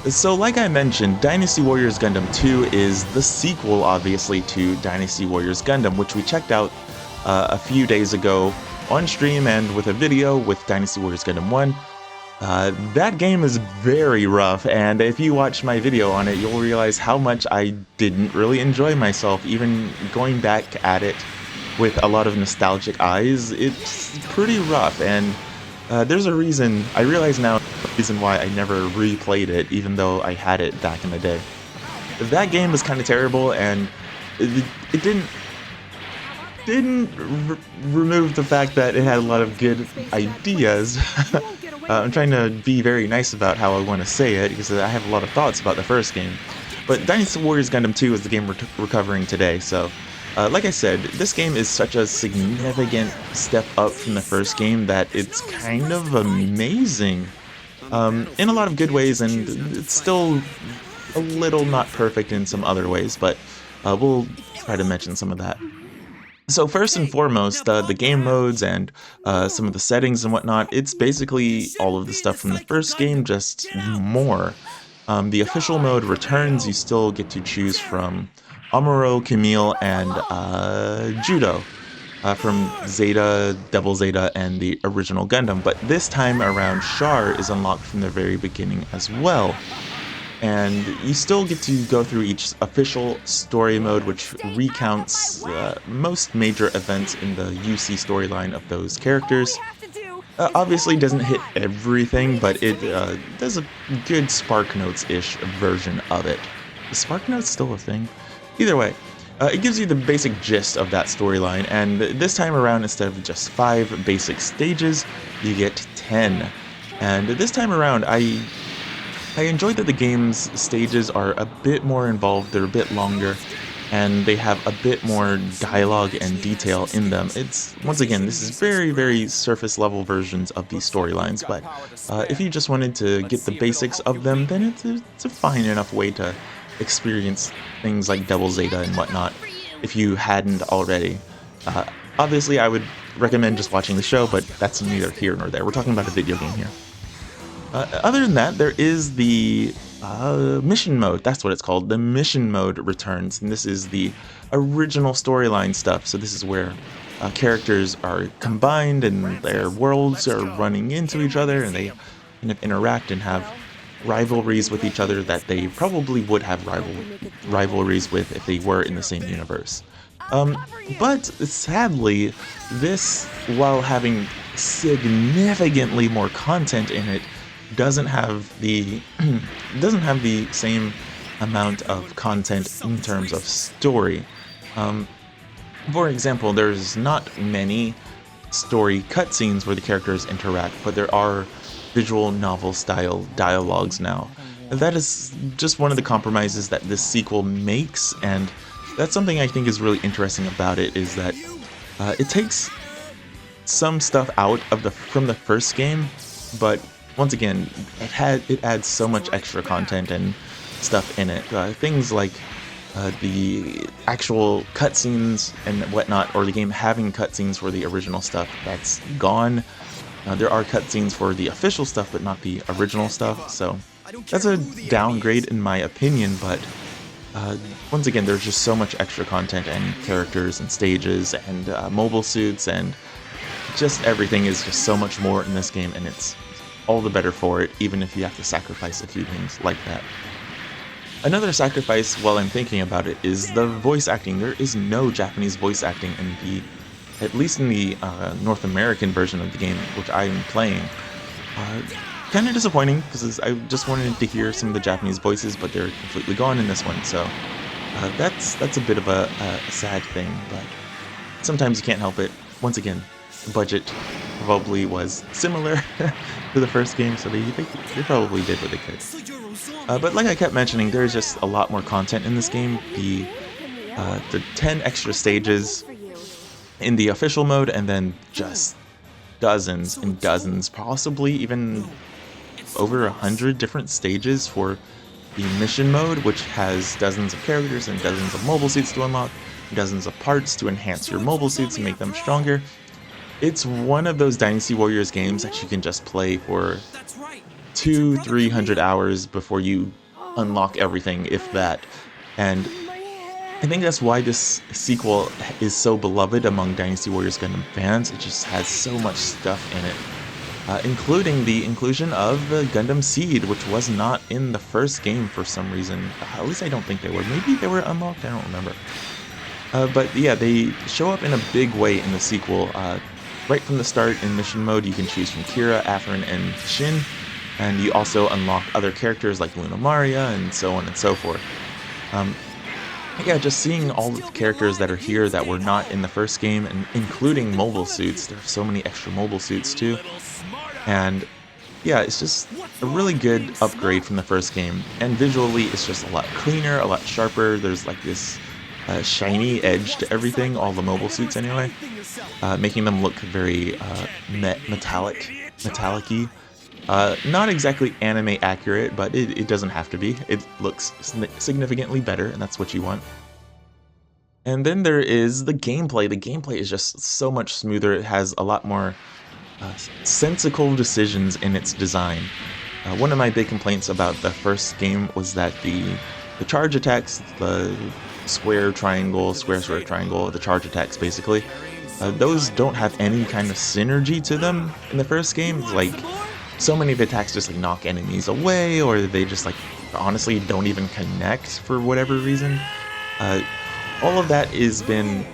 So like I mentioned, Dynasty Warriors Gundam 2 is the sequel, obviously, to Dynasty Warriors Gundam, which we checked out a few days ago on stream and with a video with Dynasty Warriors Gundam 1. That game is very rough, and if you watch my video on it, you'll realize how much I didn't really enjoy myself, even going back at it with a lot of nostalgic eyes. It's pretty rough, and there's a reason, I realize now, the reason why I never replayed it, even though I had it back in the day. That game was kind of terrible, and it didn't remove the fact that it had a lot of good ideas. I'm trying to be very nice about how I want to say it, because I have a lot of thoughts about the first game. But Dynasty Warriors Gundam 2 is the game we're covering today, so like I said, this game is such a significant step up from the first game that it's kind of amazing in a lot of good ways, and it's still a little not perfect in some other ways, but we'll try to mention some of that. So first and foremost, the game modes and some of the settings and whatnot, it's basically all of the stuff from the first game, just more. The official mode returns. You still get to choose from Amuro, Camille, and Judo from Zeta, Double Zeta, and the original Gundam. But this time around, Char is unlocked from the very beginning as well. And you still get to go through each official story mode, which recounts most major events in the UC storyline of those characters. Obviously doesn't hit everything, but it does a good SparkNotes-ish version of it. Is SparkNotes still a thing? Either way, it gives you the basic gist of that storyline, and this time around, instead of just 5 basic stages, you get 10. And this time around, I enjoyed that the game's stages are a bit more involved, they're a bit longer, and they have a bit more dialogue and detail in them. It's, once again, this is very, very surface level versions of these storylines, but if you just wanted to get the basics of them, then it's a fine enough way to experience things like Double Zeta and whatnot, if you hadn't already. Obviously, I would recommend just watching the show, but that's neither here nor there. We're talking about a video game here. Other than that, there is the mission mode. That's what it's called. The mission mode returns, and this is the original storyline stuff. So this is where characters are combined and their worlds are running into each other, and they kind of interact and have rivalries with each other that they probably would have rivalries with if they were in the same universe. But sadly, this, while having significantly more content in it, doesn't have the same amount of content in terms of story. For example, there's not many story cutscenes where the characters interact, but there are visual novel style dialogues now. That is just one of the compromises that this sequel makes, and that's something I think is really interesting about it, is that it takes some stuff out of from the first game, but once again, it adds so much extra content and stuff in it. Things like the actual cutscenes and whatnot, or the game having cutscenes for the original stuff, that's gone. There are cutscenes for the official stuff, but not the original stuff, so that's a downgrade in my opinion, but once again, there's just so much extra content and characters and stages and mobile suits, and just everything is just so much more in this game, and it's all the better for it, even if you have to sacrifice a few things like that. Another sacrifice, while I'm thinking about it, is the voice acting. There is no Japanese voice acting in at least in the North American version of the game, which I am playing. Kind of disappointing, because I just wanted to hear some of the Japanese voices, but they're completely gone in this one, so that's a bit of a sad thing, but sometimes you can't help it. Once again, the budget probably was similar to the first game, so they probably did what they could. But like I kept mentioning, there's just a lot more content in this game. The 10 extra stages in the official mode, and then just dozens and dozens, possibly even over 100 different stages for the mission mode, which has dozens of characters and dozens of mobile suits to unlock, dozens of parts to enhance your mobile suits and make them stronger. It's one of those Dynasty Warriors games that you can just play for 200-300 hours before you unlock everything, if that. And I think that's why this sequel is so beloved among Dynasty Warriors Gundam fans. It just has so much stuff in it, including the inclusion of the Gundam Seed, which was not in the first game for some reason. At least I don't think they were. Maybe they were unlocked, I don't remember. But yeah, they show up in a big way in the sequel. Right from the start in mission mode, you can choose from Kira, Afrin, and Shin, and you also unlock other characters like Luna Maria and so on and so forth. Yeah, just seeing all the characters that are here that were not in the first game, and including mobile suits. There are so many extra mobile suits too. And yeah, it's just a really good upgrade from the first game. And visually, it's just a lot cleaner, a lot sharper. There's like this shiny edge to everything, all the mobile suits anyway, making them look very metallic-y. Not exactly anime accurate, but it doesn't have to be. It looks significantly better, and that's what you want. And then there is the gameplay. The gameplay is just so much smoother. It has a lot more sensical decisions in its design. One of my big complaints about the first game was that the charge attacks, the square, triangle, square, triangle, the charge attacks basically, those don't have any kind of synergy to them in the first game. Like, so many of the attacks just like knock enemies away, or they just like honestly don't even connect for whatever reason. All of that has been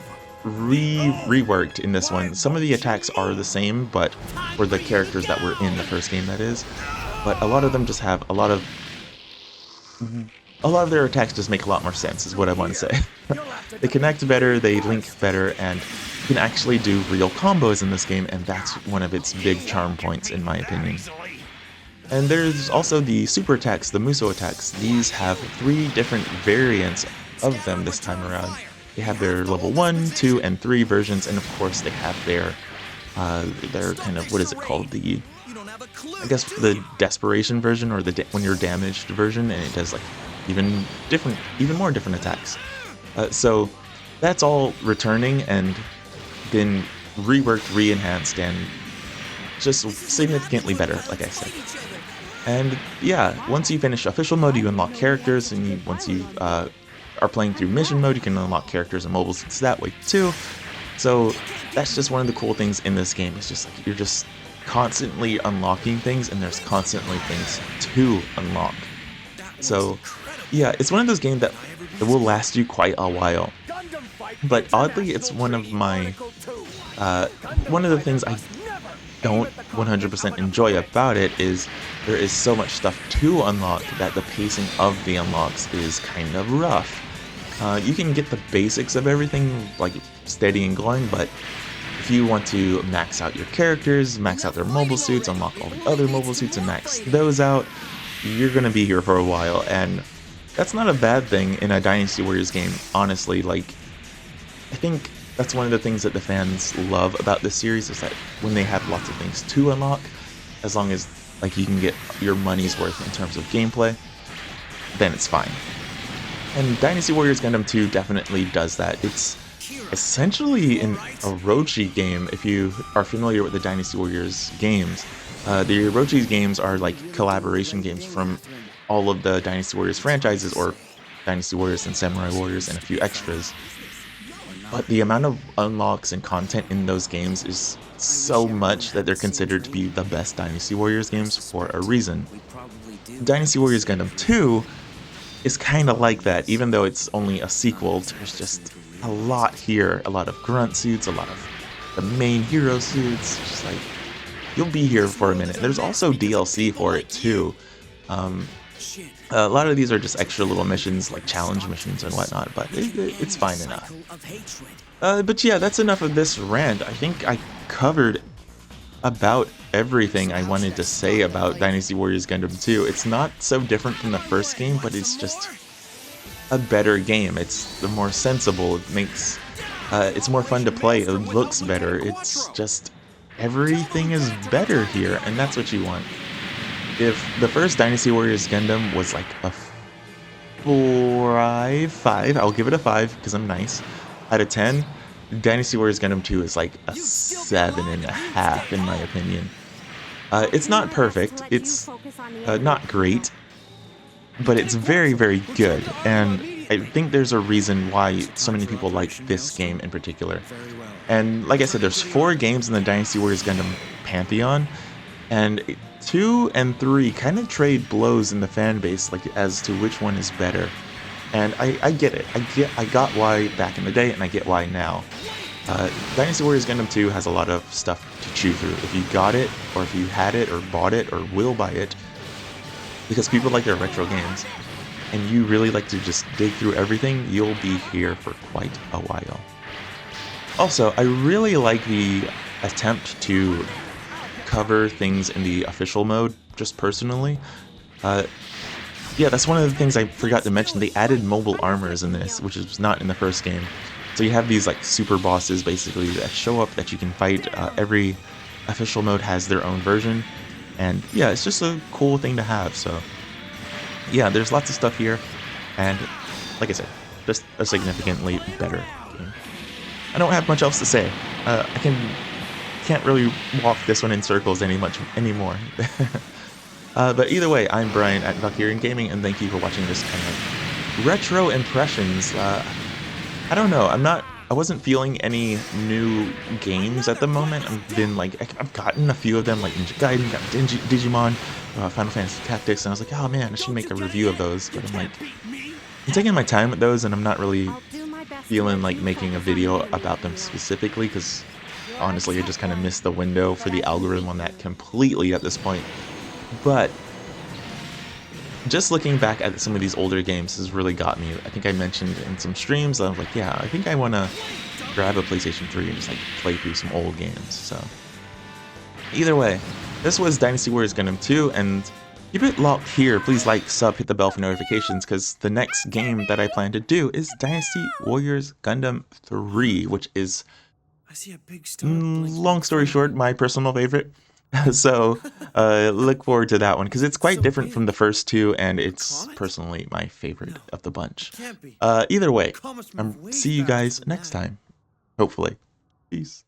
reworked in this one. Some of the attacks are the same, but for the characters that were in the first game, that is. But a lot of them just have a lot of their attacks just make a lot more sense, is what I want to say. They connect better, they link better, and you can actually do real combos in this game, and that's one of its big charm points, in my opinion. And there's also the super attacks, the Musou attacks. These have 3 different variants of them this time around. They have their level 1, 2, and 3 versions, and of course they have their kind of, what is it called? I guess the desperation version, or the when you're damaged version, and it does like even more different attacks. So that's all returning and been reworked, re-enhanced, and just significantly better, like I said. And yeah, once you finish official mode, you unlock characters, and once you are playing through mission mode, you can unlock characters and mobile suits that way too. So that's just one of the cool things in this game. It's just like you're just constantly unlocking things, and there's constantly things to unlock. So yeah, it's one of those games that will last you quite a while. But oddly, it's one of the things I don't 100% enjoy about it is there is so much stuff to unlock that the pacing of the unlocks is kind of rough. You can get the basics of everything, like steady and glowing, but if you want to max out your characters, max out their mobile suits, unlock all the other mobile suits and max those out, you're going to be here for a while, and that's not a bad thing in a Dynasty Warriors game, honestly. Like, I think that's one of the things that the fans love about this series, is that when they have lots of things to unlock, as long as like you can get your money's worth in terms of gameplay, then it's fine. And Dynasty Warriors Gundam 2 definitely does that. It's essentially an Orochi game, if you are familiar with the Dynasty Warriors games. The Orochi games are like collaboration games from all of the Dynasty Warriors franchises, or Dynasty Warriors and Samurai Warriors and a few extras. But the amount of unlocks and content in those games is so much that they're considered to be the best Dynasty Warriors games for a reason. Dynasty Warriors Gundam 2 is kind of like that, even though it's only a sequel. There's just a lot here, a lot of grunt suits, a lot of the main hero suits, just like, you'll be here for a minute. There's also DLC for it too. A lot of these are just extra little missions, like challenge missions and whatnot, but it's fine enough. But yeah, that's enough of this rant. I think I covered about everything I wanted to say about Dynasty Warriors Gundam 2. It's not so different from the first game, but it's just a better game. It's more sensible. It makes it's more fun to play. It looks better. It's just everything is better here, and that's what you want. If the first Dynasty Warriors Gundam was like a 5, I'll give it a 5 because I'm nice, out of 10, Dynasty Warriors Gundam 2 is like a 7.5 in my opinion. It's not perfect. It's not great, but it's very, very good. And I think there's a reason why so many people like this game in particular. And like I said, there's 4 games in the Dynasty Warriors Gundam Pantheon, and 2 and 3 kind of trade blows in the fan base, like as to which one is better. And I get it. I got why back in the day, and I get why now. Dynasty Warriors Gundam 2 has a lot of stuff to chew through. If you got it, or if you had it, or bought it, or will buy it, because people like their retro games, and you really like to just dig through everything, you'll be here for quite a while. Also, I really like the attempt to cover things in the official mode, just personally. Yeah, that's one of the things I forgot to mention. They added mobile armors in this, which is not in the first game. So you have these like super bosses basically that show up that you can fight. Every official mode has their own version, and yeah, it's just a cool thing to have. So yeah, there's lots of stuff here, and like I said, just a significantly better game. I don't have much else to say. I can't really walk this one in circles anymore. But either way, I'm Brian at Valkyrian Gaming, and thank you for watching this kind of retro impressions. I don't know. I wasn't feeling any new games at the moment. I've gotten a few of them, like Ninja Gaiden, got Digimon, Final Fantasy Tactics, and I was like, oh man, I should make a review of those. But I'm taking my time with those, and I'm not really feeling like making a video about them specifically, because honestly, I just kind of missed the window for the algorithm on that completely at this point. But just looking back at some of these older games has really got me. I think I mentioned in some streams, I was like, yeah, I think I want to grab a PlayStation 3 and just like play through some old games. So either way, this was Dynasty Warriors Gundam 2, and keep it locked here. Please like, sub, hit the bell for notifications, because the next game that I plan to do is Dynasty Warriors Gundam 3, which is, long story short, my personal favorite. So look forward to that one, because it's quite different from the first 2, and it's personally my favorite of the bunch. Either way, see you guys next time, hopefully. Peace.